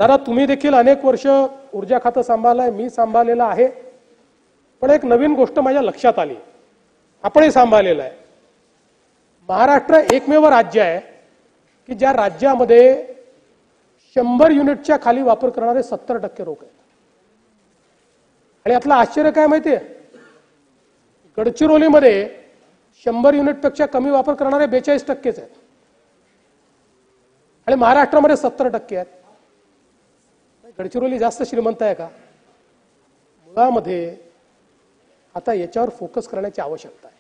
दादा तुम्ही देखील अनेक वर्ष ऊर्जा खातं सांभाळलंय, मी सांभाळलेलं आहे, पण एक नवीन गोष्ट माझ्या लक्षात आली, आपणही सांभाळलेलं आहे। महाराष्ट्र एकमेव राज्य आहे की ज्या राज्यामध्ये 100 युनिटच्या खाली वापर करणारे 70% लोक आहेत। आणि यातलं आश्चर्य काय माहितीये, गडचिरोलीमध्ये 100 युनिटपेक्षा कमी वापर करणारे 42% आहेत आणि महाराष्ट्रामध्ये 70% आहेत। गडचिरोली जास्त श्रीमंत आहे का? मुळामध्ये आता याच्यावर फोकस करण्याची आवश्यकता आहे।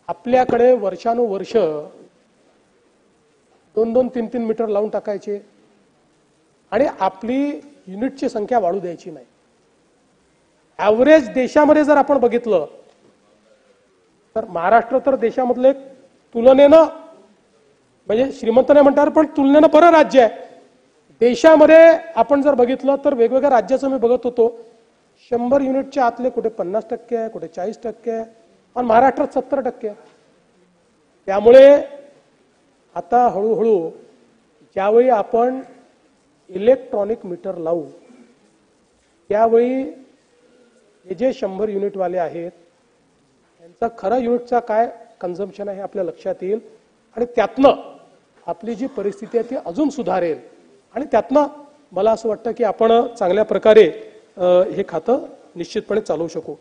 आपल्याकडे वर्षानुवर्ष 2-2, 3-3 मीटर लावून टाकायचे आणि आपली युनिटची संख्या वाढू द्यायची नाही। ॲव्हरेज देशामध्ये जर आपण बघितलं तर महाराष्ट्र तर देशामधलं एक तुलनेनं म्हणजे श्रीमंत नाही म्हणतात पण तुलनेनं बरं राज्य आहे। देशामध्ये आपण जर बघितलं तर वेगवेगळ्या राज्याचं मी बघत होतो, 100 युनिटच्या आतले कुठे 50% आहे, कुठे 40% आहे आणि महाराष्ट्रात 70% आहे। त्यामुळे आता हळूहळू ज्यावेळी आपण इलेक्ट्रॉनिक मीटर लावू त्यावेळी हे जे 100 युनिटवाले आहेत त्यांचा खरा युनिटचा काय कन्झम्पशन आहे हे आपल्या लक्षात येईल आणि त्यातनं आपली जी परिस्थिती आहे ती अजून सुधारेल आणि त्यातनं मला असं वाटतं की आपण चांगल्या प्रकारे हे खातं निश्चितपणे चालवू शकू।